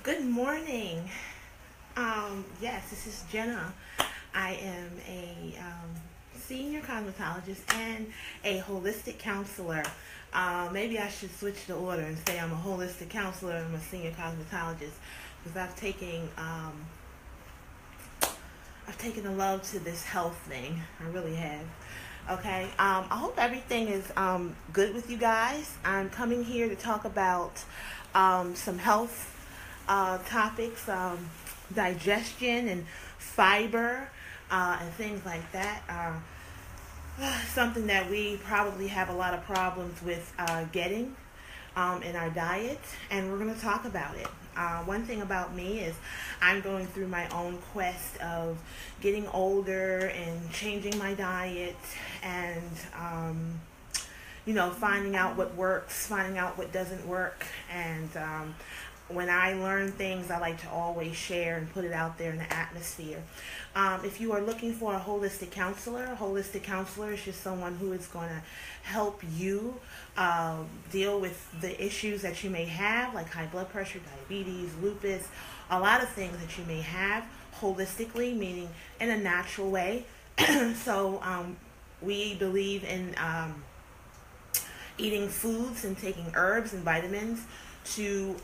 Good morning. Yes, this is Jenna. I am a senior cosmetologist and a holistic counselor. Maybe I should switch the order and say I'm a holistic counselor and I'm a senior cosmetologist because I've taken a love to this health thing. I really have. Okay. I hope everything is good with you guys. I'm coming here to talk about some health topics, digestion and fiber and things like that. Something that we probably have a lot of problems with getting in our diet, and we're going to talk about it. One thing about me is I'm going through my own quest of getting older and changing my diet and finding out what works, finding out what doesn't work. And when I learn things, I like to always share and put it out there in the atmosphere. If you are looking for a holistic counselor is just someone who is going to help you deal with the issues that you may have, like high blood pressure, diabetes, lupus, a lot of things that you may have holistically, meaning in a natural way. So we believe in eating foods and taking herbs and vitamins to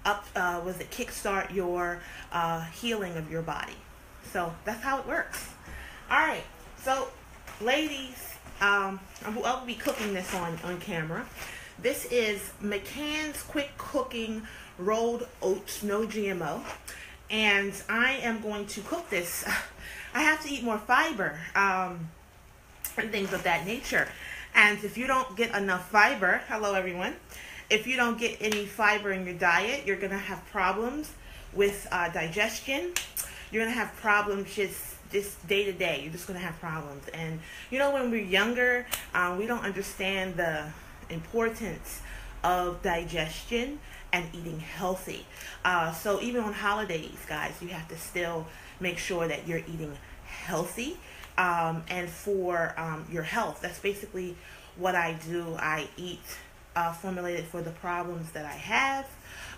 kickstart your healing of your body. So that's how it works. All right. So, ladies, I'll be cooking this on camera. This is McCann's Quick Cooking Rolled Oats, no GMO. And I am going to cook this. I have to eat more fiber and things of that nature. And if you don't get enough fiber, hello everyone, if you don't get any fiber in your diet, you're going to have problems with digestion. You're going to have problems just day to day. You're just going to have problems. And, when we're younger, we don't understand the importance of digestion and eating healthy. So even on holidays, guys, you have to still make sure that you're eating healthy and for your health. That's basically what I do. I eat formulated for the problems that I have,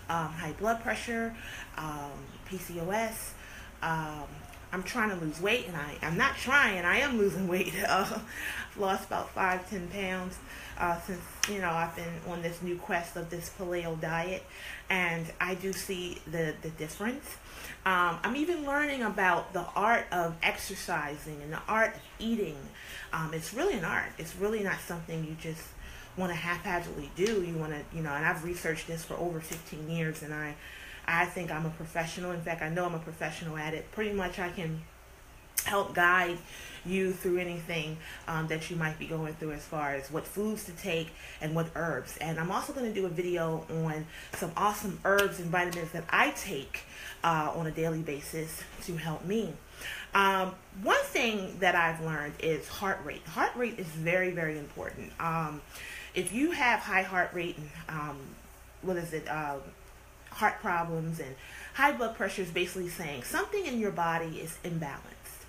high blood pressure, PCOS. I'm trying to lose weight, and I am losing weight. I've lost about 5-10 pounds since, I've been on this new quest of this paleo diet, and I do see the difference. I'm even learning about the art of exercising and the art of eating. It's really an art. It's really not something you just want to haphazardly do. You want to, and I've researched this for over 15 years, and I think I'm a professional. In fact, I know I'm a professional at it. Pretty much I can help guide you through anything that you might be going through as far as what foods to take and what herbs. And I'm also going to do a video on some awesome herbs and vitamins that I take on a daily basis to help me. One thing that I've learned is heart rate. Heart rate is very, very important. If you have high heart rate and heart problems and high blood pressure, is basically saying something in your body is imbalanced.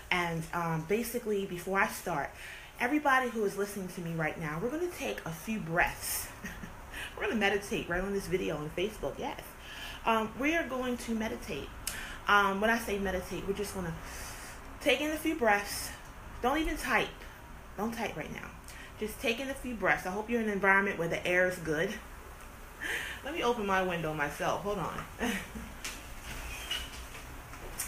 And basically, before I start, everybody who is listening to me right now, we're going to take a few breaths. We're going to meditate right on this video on Facebook. Yes. We are going to meditate. When I say meditate, we're just going to take in a few breaths. Don't even type. Don't type right now. Just take in a few breaths. I hope you're in an environment where the air is good. Let me open my window myself. Hold on.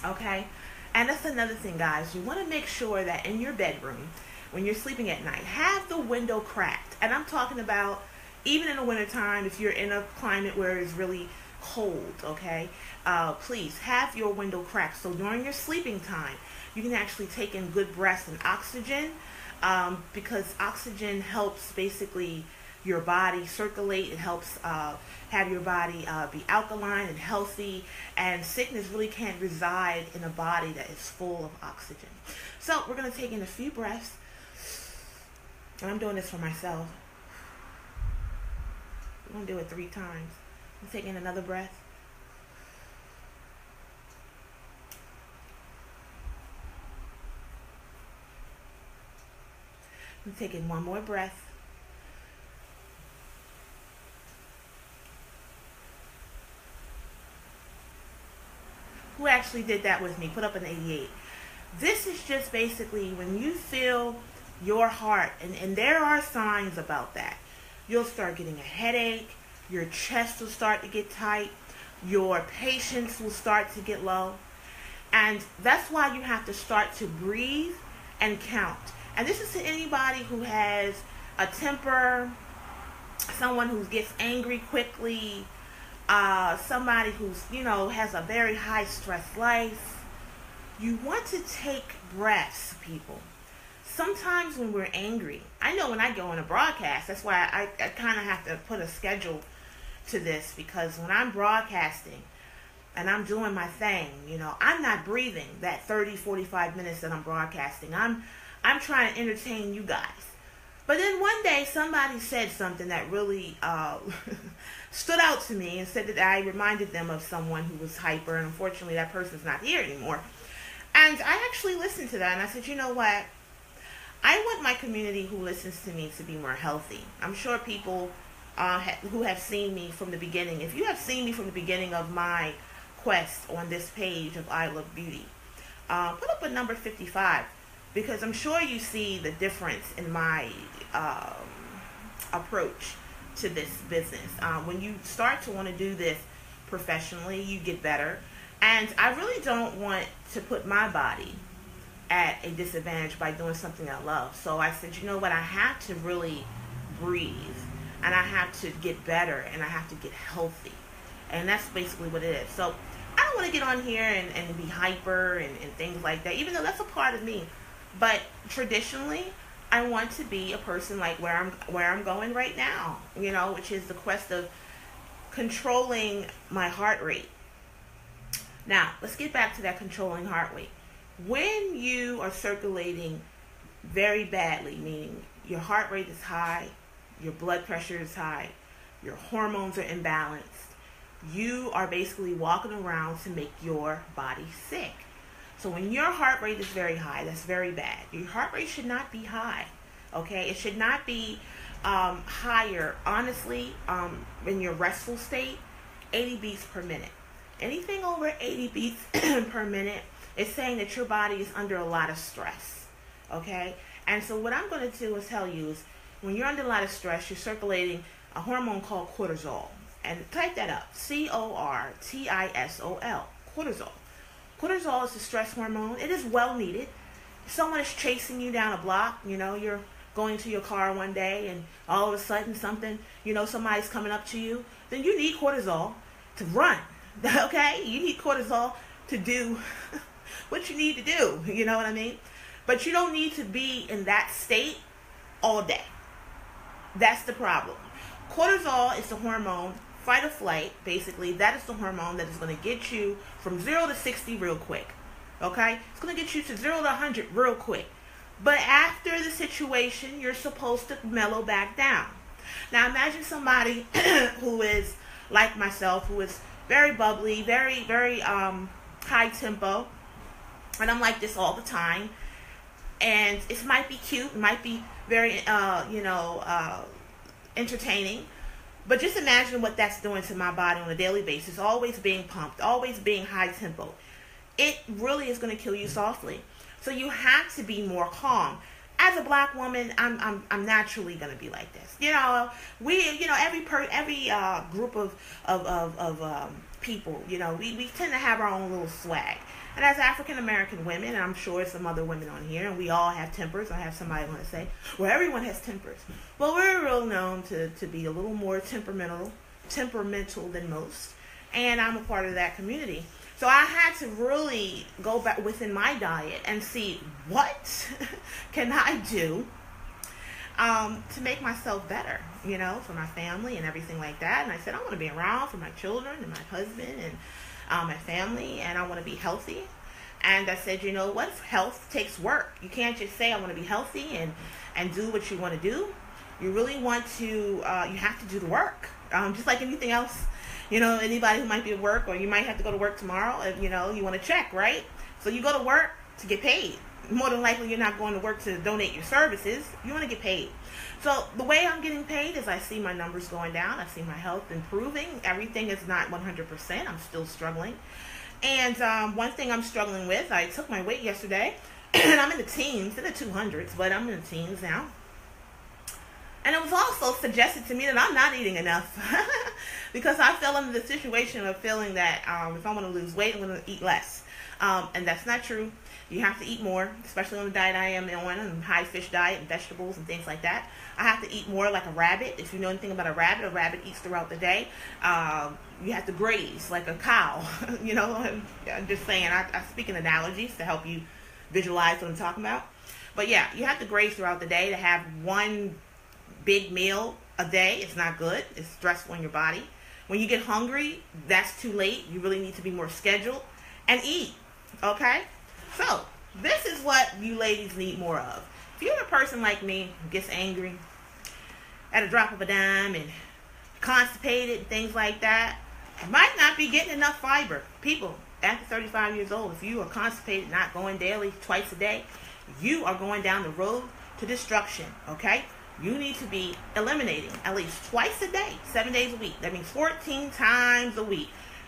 Okay. And that's another thing, guys. You want to make sure that in your bedroom, when you're sleeping at night, have the window cracked. And I'm talking about even in the wintertime, if you're in a climate where it's really cold, okay? Please have your window cracked. So during your sleeping time, you can actually take in good breaths and oxygen because oxygen helps basically your body circulate. It helps have your body be alkaline and healthy, and sickness really can't reside in a body that is full of oxygen. So we're going to take in a few breaths, and I'm doing this for myself. We're going to do it 3 times. I'm taking another breath. I'm taking one more breath. who actually did that with me, put up an 88. This is just basically when you feel your heart, and there are signs about that. You'll start getting a headache, your chest will start to get tight, your patience will start to get low. And that's why you have to start to breathe and count. And this is to anybody who has a temper, someone who gets angry quickly, somebody who's, has a very high stress life. You want to take breaths, people. Sometimes when we're angry, I know when I go on a broadcast, that's why I kind of have to put a schedule to this, because when I'm broadcasting and I'm doing my thing, I'm not breathing that 30, 45 minutes that I'm broadcasting. I'm trying to entertain you guys. But then one day somebody said something that really stood out to me, and said that I reminded them of someone who was hyper, and unfortunately that person's not here anymore. And I actually listened to that, and I said, you know what? I want my community who listens to me to be more healthy. I'm sure people who have seen me from the beginning, if you have seen me from the beginning of my quest on this page of I Love Beauty, put up a number 55, because I'm sure you see the difference in my approach to this business. When you start to want to do this professionally, you get better. And I really don't want to put my body at a disadvantage by doing something I love. So I said, you know what, I have to really breathe, and I have to get better, and I have to get healthy. And that's basically what it is. So I don't want to get on here and be hyper and things like that, even though that's a part of me. But traditionally, I want to be a person like where I'm going right now, which is the quest of controlling my heart rate. Now, let's get back to that controlling heart rate. When you are circulating very badly, meaning your heart rate is high, your blood pressure is high, your hormones are imbalanced, you are basically walking around to make your body sick. So when your heart rate is very high, that's very bad. Your heart rate should not be high, okay? It should not be higher. Honestly, in your restful state, 80 beats per minute. Anything over 80 beats per minute is saying that your body is under a lot of stress, okay? And so what I'm going to do is tell you is when you're under a lot of stress, you're circulating a hormone called cortisol. And type that up, Cortisol, cortisol. Cortisol is a stress hormone. It is well needed. If someone is chasing you down a block, you're going to your car one day and all of a sudden somebody's coming up to you, then you need cortisol to run, okay? You need cortisol to do what you need to do, you know what I mean? But you don't need to be in that state all day. That's the problem. Cortisol is the hormone, fight or flight, basically. That is the hormone that is going to get you from 0 to 60 real quick, okay? It's going to get you to 0 to 100 real quick. But after the situation, you're supposed to mellow back down. Now imagine somebody who is like myself, who is very bubbly, very, very high tempo, and I'm like this all the time. And it might be cute, it might be very, entertaining. But just imagine what that's doing to my body on a daily basis, always being pumped, always being high tempo. It really is going to kill you softly. So you have to be more calm. As a black woman, I'm naturally going to be like this. Every group of people, we tend to have our own little swag. And as African American women, and I'm sure some other women on here, and we all have tempers. I have somebody want to say, well, everyone has tempers. Well, we're real known to be a little more temperamental than most. And I'm a part of that community. So I had to really go back within my diet and see what can I do to make myself better, for my family and everything like that. And I said, I want to be around for my children and my husband and my family, and I want to be healthy. And I said, you know what? Health takes work. You can't just say I want to be healthy and do what you want to do. You really want to, you have to do the work. Just like anything else, anybody who might be at work, or you might have to go to work tomorrow, you want to check, right? So you go to work to get paid. More than likely, you're not going to work to donate your services. You want to get paid. So the way I'm getting paid is I see my numbers going down. I see my health improving. Everything is not 100%. I'm still struggling. And one thing I'm struggling with, I took my weight yesterday, and I'm in the teens, in the 200s, but I'm in the teens now. And it was also suggested to me that I'm not eating enough because I fell into the situation of feeling that if I want to lose weight, I'm going to eat less. And that's not true. You have to eat more, especially on the diet I am on, a high fish diet and vegetables and things like that. I have to eat more like a rabbit. If you know anything about a rabbit eats throughout the day. You have to graze like a cow. You know, I'm just saying, I speak in analogies to help you visualize what I'm talking about. But yeah, you have to graze throughout the day. To have one big meal a day, it's not good. It's stressful on your body. When you get hungry, that's too late. You really need to be more scheduled and eat. Okay? So, this is what you ladies need more of. If you're a person like me who gets angry at a drop of a dime and constipated and things like that, you might not be getting enough fiber. People, after 35 years old, if you are constipated, not going daily, twice a day, you are going down the road to destruction, okay? You need to be eliminating at least twice a day, 7 days a week. That means 14 times a week.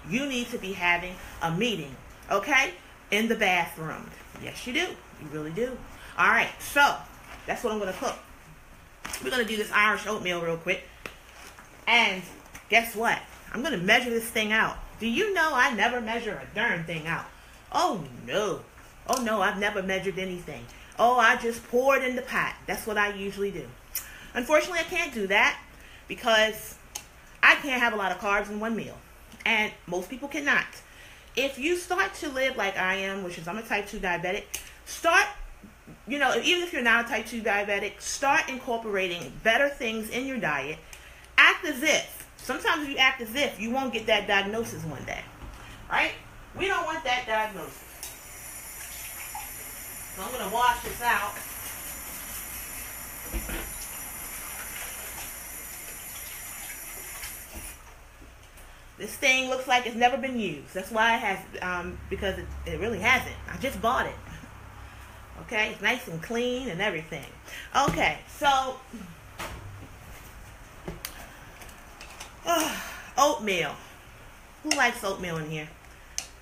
You need to be having a meeting, okay? In the bathroom. Yes, you do. You really do. All right, so that's what I'm going to cook. We're going to do this Irish oatmeal real quick. And guess what? I'm going to measure this thing out. Do you know I never measure a darn thing out? Oh, no. Oh, no, I've never measured anything. Oh, I just pour it in the pot. That's what I usually do. Unfortunately, I can't do that because I can't have a lot of carbs in one meal. And most people cannot. If you start to live like I am, which is I'm a type 2 diabetic, start, you know, even if you're not a type 2 diabetic, start incorporating better things in your diet. Act as if. Sometimes if you act as if, you won't get that diagnosis one day. Right? We don't want that diagnosis. So I'm going to wash this out. This thing looks like it's never been used. That's why it has, because it really hasn't. I just bought it. Okay, it's nice and clean and everything. Okay, so oatmeal. Who likes oatmeal in here?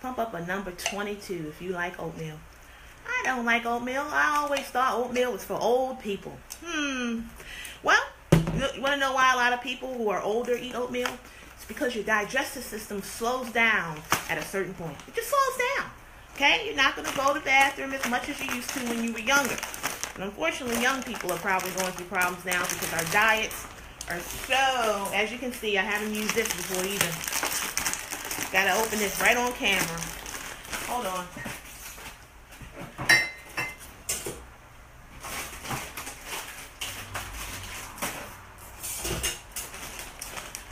Pump up a number 22 if you like oatmeal. I don't like oatmeal. I always thought oatmeal was for old people. Well, you want to know why a lot of people who are older eat oatmeal? Because your digestive system slows down at a certain point. It just slows down. Okay? You're not going to go to the bathroom as much as you used to when you were younger. And unfortunately, young people are probably going through problems now because our diets are so, as you can see, I haven't used this before either. Got to open this right on camera. Hold on.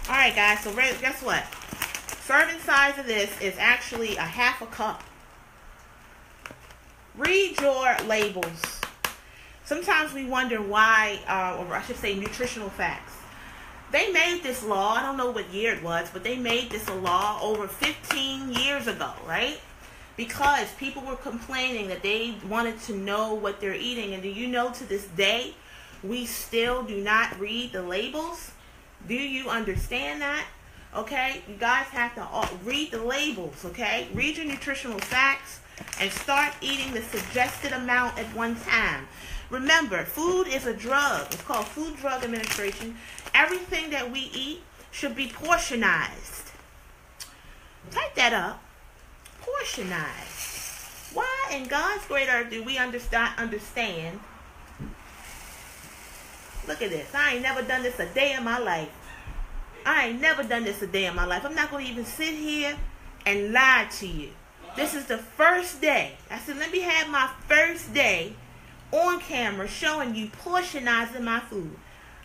Alright guys, so guess what? Serving size of this is actually a half a cup. Read your labels. Sometimes we wonder why, or I should say nutritional facts. They made this law, I don't know what year it was, but they made this a law over 15 years ago, right? Because people were complaining that they wanted to know what they're eating. And do you know to this day, we still do not read the labels? Do you understand that? Okay, you guys have to read the labels, okay? Read your nutritional facts and start eating the suggested amount at one time. Remember, food is a drug. It's called Food Drug Administration. Everything that we eat should be portionized. Type that up. Portionized. Why in God's great earth do we understand? Look at this. I ain't never done this a day in my life. I ain't never done this a day in my life. I'm not going to even sit here and lie to you. This is the first day. I said, let me have my first day on camera showing you portionizing my food.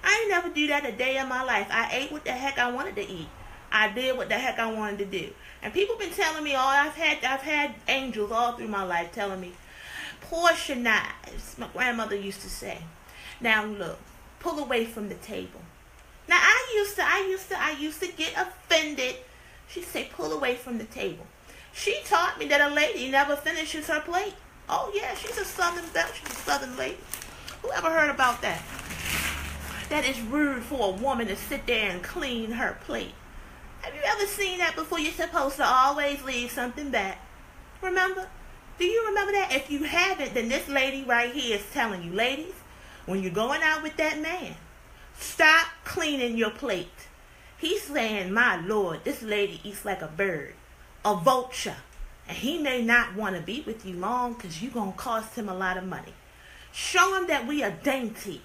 I ain't never do that a day in my life. I ate what the heck I wanted to eat. I did what the heck I wanted to do. And people been telling me, I've had angels all through my life telling me, portionize. My grandmother used to say. Now look. Pull away from the table. Now I used to get offended. She'd say, pull away from the table. She taught me that a lady never finishes her plate. Oh yeah, she's a southern lady. Who ever heard about that? That is rude for a woman to sit there and clean her plate. Have you ever seen that before? You're supposed to always leave something back. Remember? Do you remember that? If you haven't, then this lady right here is telling you, ladies, when you're going out with that man, stop cleaning your plate. He's saying, my Lord, this lady eats like a bird, a vulture. And he may not want to be with you long because you're going to cost him a lot of money. Show him that we are dainty.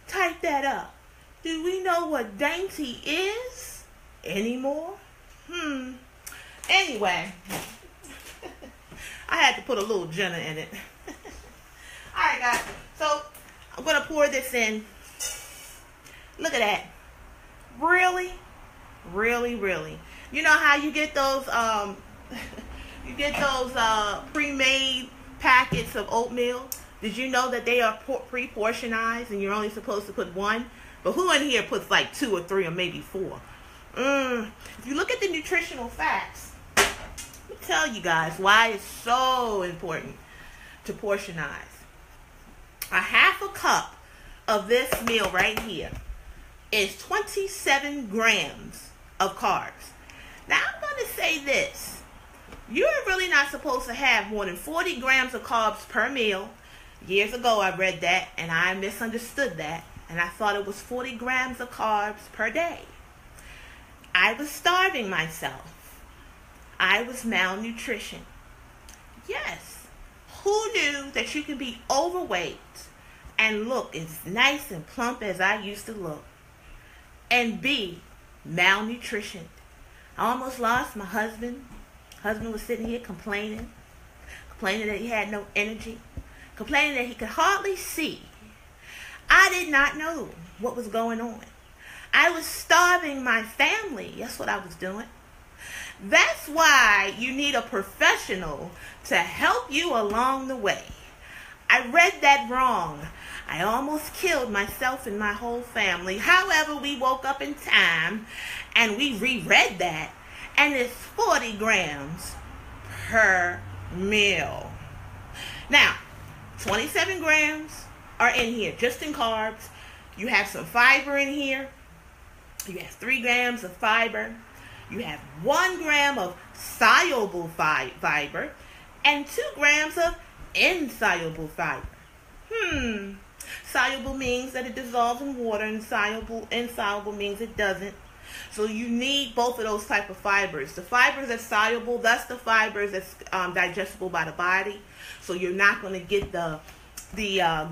Type that up. Do we know what dainty is anymore? Anyway, I had to put a little Jenna in it. All right, guys. So I'm going to pour this in. Look at that. Really? Really, really. You know how you get those pre-made packets of oatmeal? Did you know that they are pre-portionized and you're only supposed to put one? But who in here puts like 2 or 3 or maybe 4? If you look at the nutritional facts, let me tell you guys why it's so important to portionize. A half a cup of this meal right here is 27 grams of carbs. Now I'm going to say this. You're really not supposed to have more than 40 grams of carbs per meal. Years ago I read that and I misunderstood that. And I thought it was 40 grams of carbs per day. I was starving myself. I was malnutrition. Yes. Who knew that you can be overweight and look as nice and plump as I used to look and be malnutrition? I almost lost my husband. Husband was sitting here complaining that he had no energy, complaining that he could hardly see. I did not know what was going on. I was starving my family. That's what I was doing. That's why you need a professional to help you along the way. I read that wrong. I almost killed myself and my whole family. However, we woke up in time and we reread that, and it's 40 grams per meal. Now, 27 grams are in here, just in carbs. You have some fiber in here. You have 3 grams of fiber. You have 1 gram of soluble fiber and 2 grams of insoluble fiber. Soluble means that it dissolves in water, and insoluble means it doesn't. So you need both of those type of fibers. The fibers that's soluble, that's the fibers that's digestible by the body. So you're not going to get the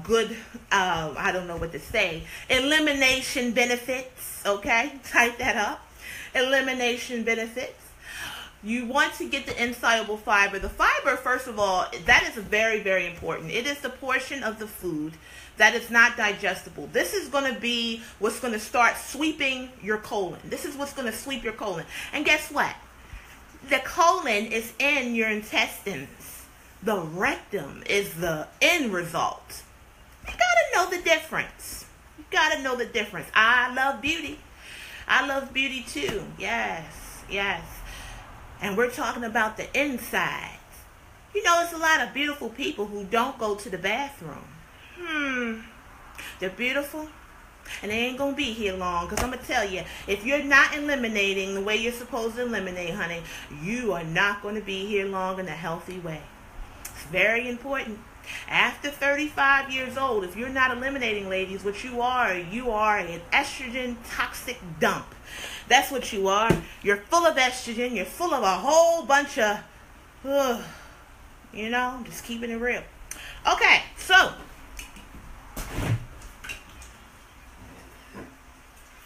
good, I don't know what to say, elimination benefits, okay? Type that up. Elimination benefits. You want to get the insoluble fiber. The fiber, first of all, that is very, very important. It is the portion of the food that is not digestible. This is going to be what's going to start sweeping your colon. This is what's going to sweep your colon. And guess what? The colon is in your intestines. The rectum is the end result. You got to know the difference. You got to know the difference. I love beauty. I love beauty too. Yes, yes. And we're talking about the inside. You know, it's a lot of beautiful people who don't go to the bathroom. They're beautiful, and they ain't going to be here long. Because I'm going to tell you, if you're not eliminating the way you're supposed to eliminate, honey, you are not going to be here long in a healthy way. It's very important. After 35 years old, if you're not eliminating, ladies, what you are an estrogen toxic dump. That's what you are. You're full of estrogen. You're full of a whole bunch of, you know, just keeping it real. Okay, so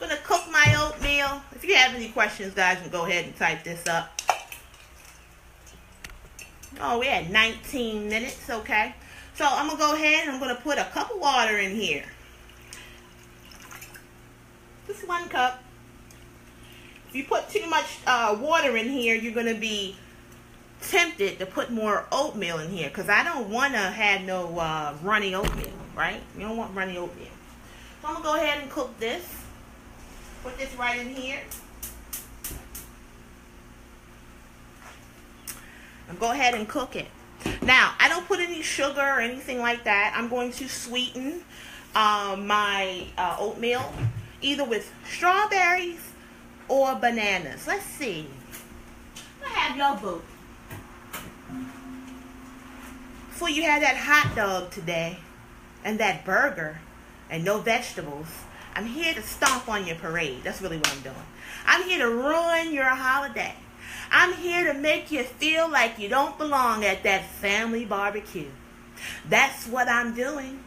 I'm going to cook my oatmeal. If you have any questions, guys, you can go ahead and type this up. Oh, we had 19 minutes, okay. So I'm going to go ahead and I'm going to put a cup of water in here. Just 1 cup. If you put too much water in here, you're going to be tempted to put more oatmeal in here. Because I don't want to have no runny oatmeal, right? You don't want runny oatmeal. So I'm going to go ahead and cook this. Put this right in here. And go ahead and cook it. Now, I don't put any sugar or anything like that. I'm going to sweeten my oatmeal either with strawberries or bananas. Let's see. I have your both. Before you had that hot dog today and that burger and no vegetables, I'm here to stomp on your parade. That's really what I'm doing. I'm here to ruin your holiday. I'm here to make you feel like you don't belong at that family barbecue. That's what I'm doing.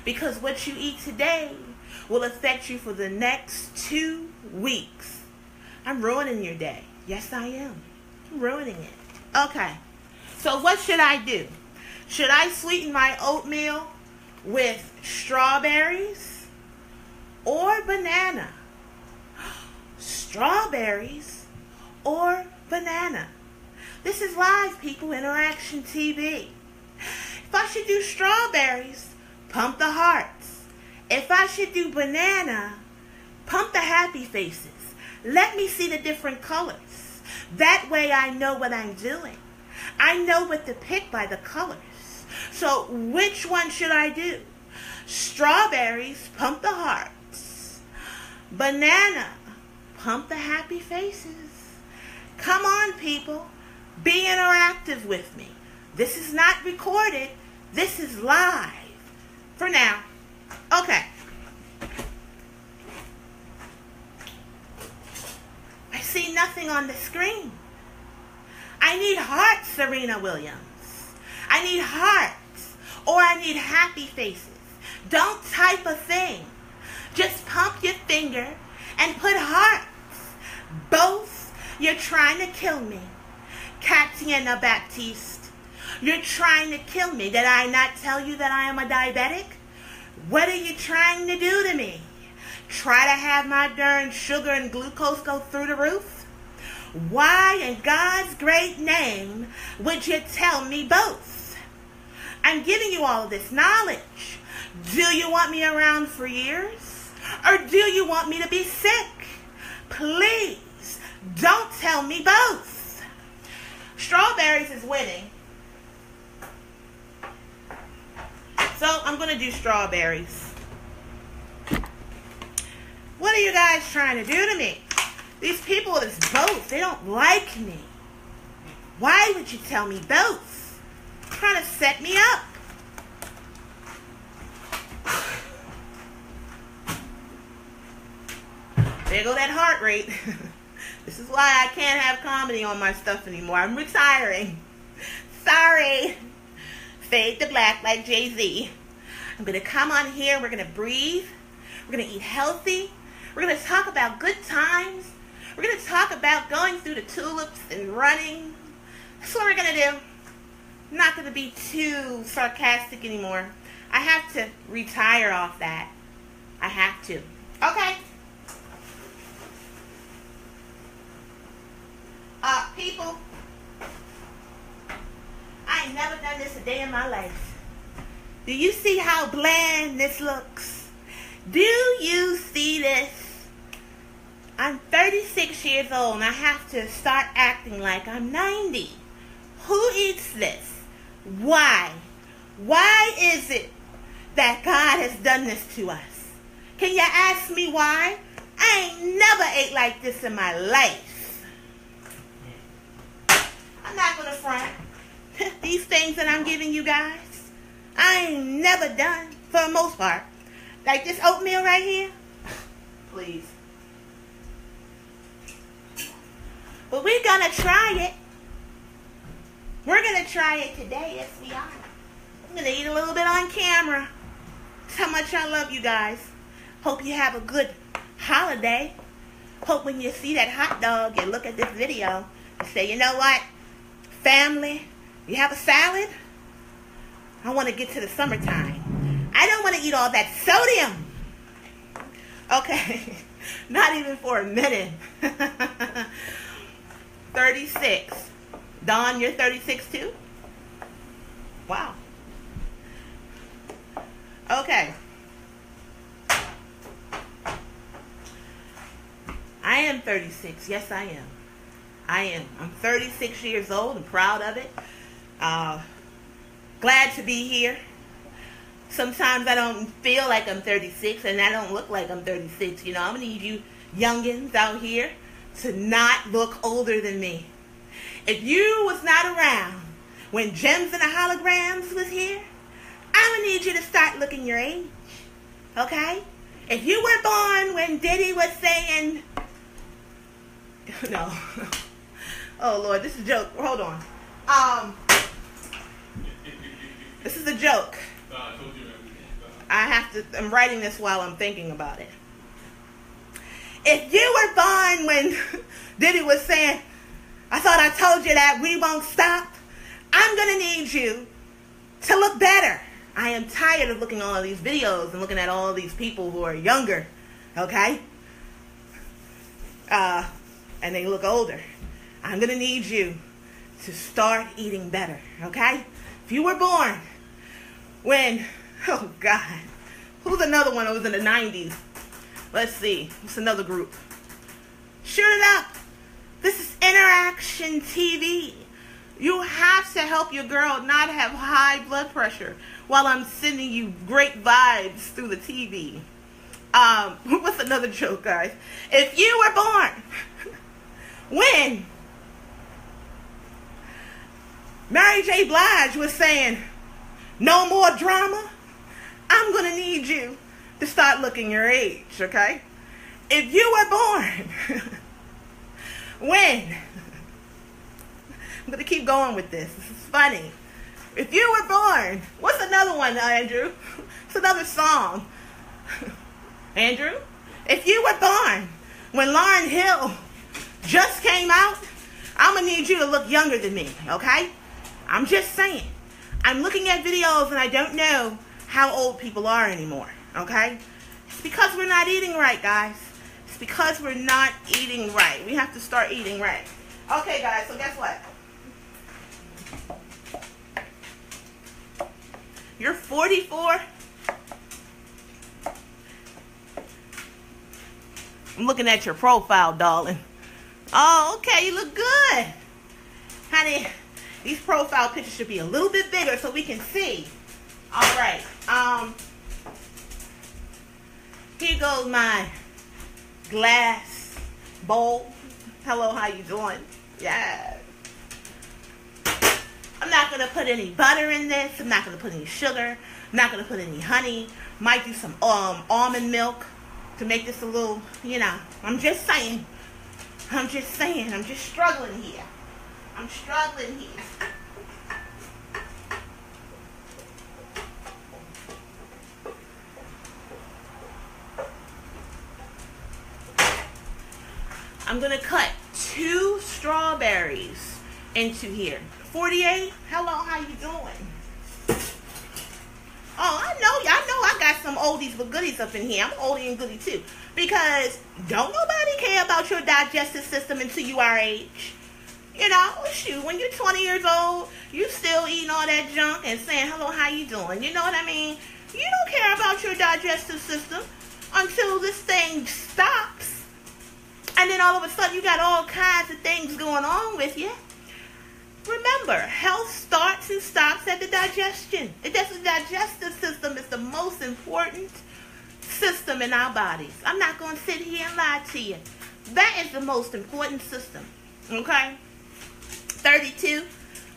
Because what you eat today will affect you for the next 2 weeks. I'm ruining your day. Yes, I am. I'm ruining it. Okay. So what should I do? Should I sweeten my oatmeal with strawberries or banana? Strawberries or banana? This is live, people, Interaction TV. If I should do strawberries, pump the hearts. If I should do banana, pump the happy faces. Let me see the different colors. That way I know what I'm doing. I know what to pick by the colors. So which one should I do? Strawberries, pump the hearts. Banana, pump the happy faces. Come on, people. Be interactive with me. This is not recorded. This is live. For now. Okay. I see nothing on the screen. I need hearts, Serena Williams. I need hearts. Or I need happy faces. Don't type a thing. Just pump your finger and put hearts. Both, you're trying to kill me. Katiana Baptiste, you're trying to kill me. Did I not tell you that I am a diabetic? What are you trying to do to me? Try to have my darn sugar and glucose go through the roof? Why in God's great name would you tell me both? I'm giving you all of this knowledge. Do you want me around for years? Or do you want me to be sick? Please, don't tell me both. Strawberries is winning. So I'm going to do strawberries. What are you guys trying to do to me? These people is both. They don't like me. Why would you tell me both? Trying to set me up. There go that heart rate. This is why I can't have comedy on my stuff anymore. I'm retiring. Sorry. Fade to black like Jay-Z. I'm going to come on here. We're going to breathe. We're going to eat healthy. We're going to talk about good times. We're going to talk about going through the tulips and running. That's what we're going to do. I'm not going to be too sarcastic anymore. I have to retire off that. I have to. Okay. People, I ain't never done this a day in my life. Do you see how bland this looks? Do you see this? I'm 36 years old and I have to start acting like I'm 90. Who eats this? Why? Why is it that God has done this to us? Can you ask me why? I ain't never ate like this in my life. I'm not going to front. These things that I'm giving you guys, I ain't never done for the most part. Like this oatmeal right here. Please. But we're going to try it. We're going to try it today. Yes, we are. I'm going to eat a little bit on camera. That's how much I love you guys. Hope you have a good holiday. Hope when you see that hot dog and look at this video and say, you know what? Family, you have a salad? I want to get to the summertime. I don't want to eat all that sodium. Okay. Not even for a minute. 36. Dawn, you're 36 too? Wow. Okay. I am 36. Yes, I am. I am. I'm 36 years old. I'm proud of it. Glad to be here. Sometimes I don't feel like I'm 36 and I don't look like I'm 36. You know, I'm going to need you youngins out here to not look older than me. If you was not around when Gems and the Holograms was here, I'm going to need you to start looking your age. Okay? If you were born when Diddy was saying... No. Oh, Lord, this is a joke. Hold on. This is a joke. I'm writing this while I'm thinking about it. If you were born when Diddy was saying, I thought I told you that we won't stop, I'm going to need you to look better. I am tired of looking at all these videos and looking at all these people who are younger, okay? And they look older. I'm going to need you to start eating better, okay? If you were born when, oh God, who's another one that was in the 90s? Let's see, what's another group? Shoot it up. This is Interaction TV. You have to help your girl not have high blood pressure while I'm sending you great vibes through the TV. What's another joke, guys? If you were born when Mary J. Blige was saying, no more drama, I'm going to need you to start looking your age, okay? If you were born when, I'm going to keep going with this. This is funny. If you were born, what's another one, Andrew? It's another song. Andrew? If you were born when Lauryn Hill just came out, I'm going to need you to look younger than me, okay? I'm just saying. I'm looking at videos and I don't know how old people are anymore, okay? It's because we're not eating right, guys. It's because we're not eating right. We have to start eating right. Okay, guys, so guess what? You're 44. I'm looking at your profile, darling. Oh, okay, you look good. Honey, these profile pictures should be a little bit bigger so we can see. All right. Here goes my glass bowl. Hello, how you doing? Yeah. I'm not going to put any butter in this. I'm not going to put any sugar. I'm not going to put any honey. Might do some almond milk to make this a little, you know. I'm just saying. I'm just saying. I'm just struggling here. I'm struggling here. I'm going to cut 2 strawberries into here. 48, hello, how you doing? Oh, I know I got some oldies but goodies up in here. I'm oldie and goodie too. Because don't nobody care about your digestive system until you are age. You know, shoot, when you're 20 years old, you still eating all that junk and saying, hello, how you doing? You know what I mean? You don't care about your digestive system until this thing stops. And then all of a sudden, you got all kinds of things going on with you. Remember, health starts and stops at the digestion. The digestive system is the most important system in our bodies. I'm not going to sit here and lie to you. That is the most important system. Okay? 32.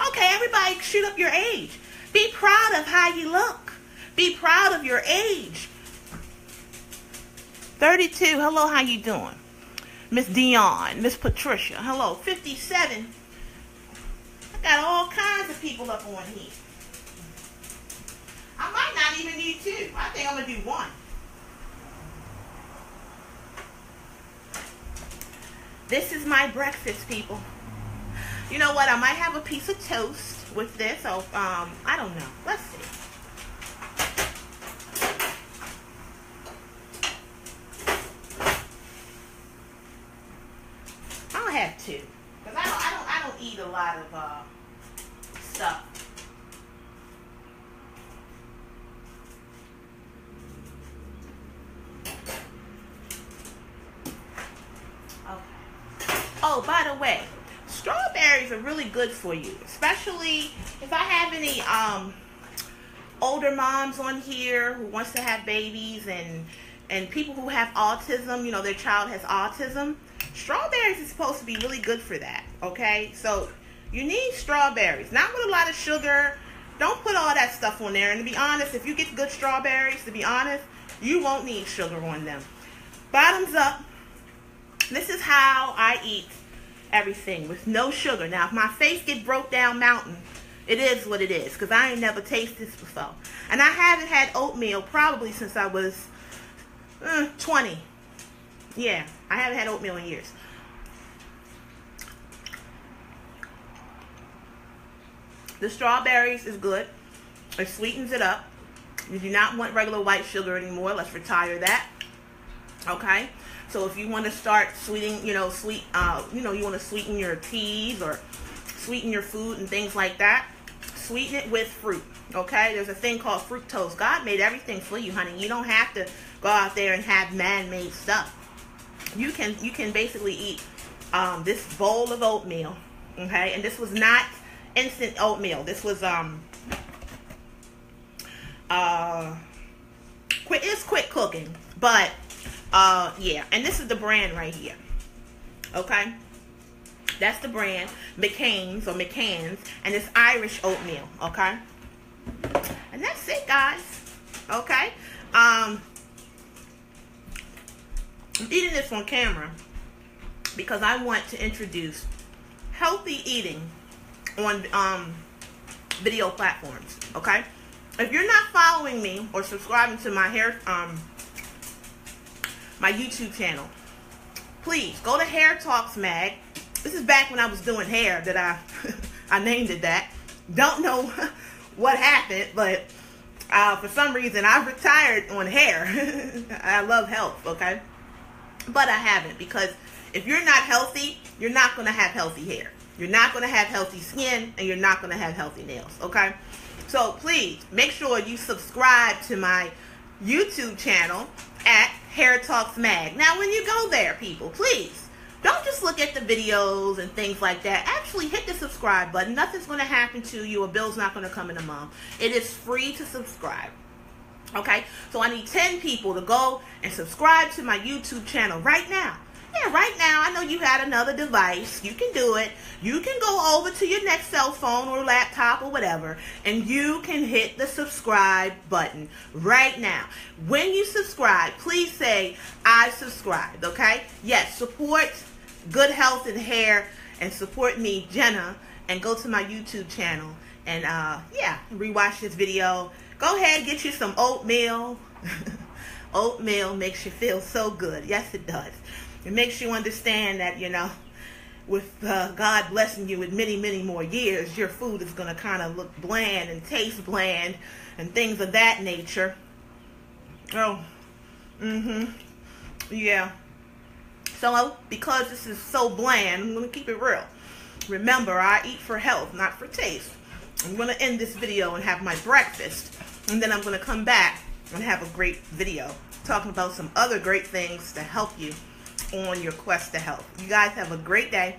Okay, everybody shoot up your age. Be proud of how you look. Be proud of your age. 32. Hello, how you doing? Miss Dion, Miss Patricia. Hello, 57. I got all kinds of people up on here. I might not even need 2. I think I'm going to do 1. This is my breakfast, people. You know what? I might have a piece of toast with this. So, I don't know. Let's see. I'll have 2. Because I don't eat a lot of stuff. Okay. Oh, by the way, strawberries are really good for you, especially if I have any older moms on here who wants to have babies and people who have autism, you know, their child has autism. Strawberries is supposed to be really good for that, okay? So You need strawberries. Not with a lot of sugar. Don't put all that stuff on there. And to be honest, if you get good strawberries, to be honest, you won't need sugar on them. Bottoms up. This is how I eat everything with no sugar. Now, if my face get broke down mountain, it is what it is, because I ain't never tasted this before. And I haven't had oatmeal probably since I was 20. Yeah, I haven't had oatmeal in years. The strawberries is good. It sweetens it up. You do not want regular white sugar anymore. Let's retire that. Okay? So if you want to start sweetening, you want to sweeten your teas or sweeten your food and things like that, sweeten it with fruit. Okay? There's a thing called fructose. God made everything for you, honey. You don't have to go out there and have man-made stuff. You can basically eat this bowl of oatmeal. Okay? And this was not instant oatmeal. This was quick cooking, but yeah. And this is the brand right here. Okay, that's the brand, McCain's, and it's Irish oatmeal. Okay, and that's it, guys. Okay, I'm eating this on camera because I want to introduce healthy eating on video platforms. Okay, if you're not following me or subscribing to my my YouTube channel, please go to Hair Talks Mag. This is back when I was doing hair that I named it that. Don't know what happened, but for some reason I retired on hair. I love health, okay, but I haven't, because if you're not healthy, you're not going to have healthy hair. You're not going to have healthy skin, and you're not going to have healthy nails, okay? So please make sure you subscribe to my YouTube channel at Hair Talks Mag. Now, when you go there, people, please don't just look at the videos and things like that. Actually, hit the subscribe button. Nothing's going to happen to you. A bill's not going to come in a month. It is free to subscribe. Okay? So I need 10 people to go and subscribe to my YouTube channel right now. Yeah, right now. I know you had another device. You can do it. You can go over to your next cell phone or laptop or whatever, and you can hit the subscribe button right now. When you subscribe, please say, I subscribed, okay? Yes, support good health and hair, and support me, Jenna, and go to my YouTube channel and, yeah, rewatch this video. Go ahead, get you some oatmeal. Oatmeal makes you feel so good. Yes, it does. It makes you understand that, with God blessing you with many, many more years, your food is going to kind of look bland and taste bland and things of that nature. Oh, yeah. So, because this is so bland, I'm going to keep it real. Remember, I eat for health, not for taste. I'm going to end this video and have my breakfast, and then I'm going to come back and have a great video talking about some other great things to help you on your quest to health. You guys have a great day,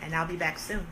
and I'll be back soon.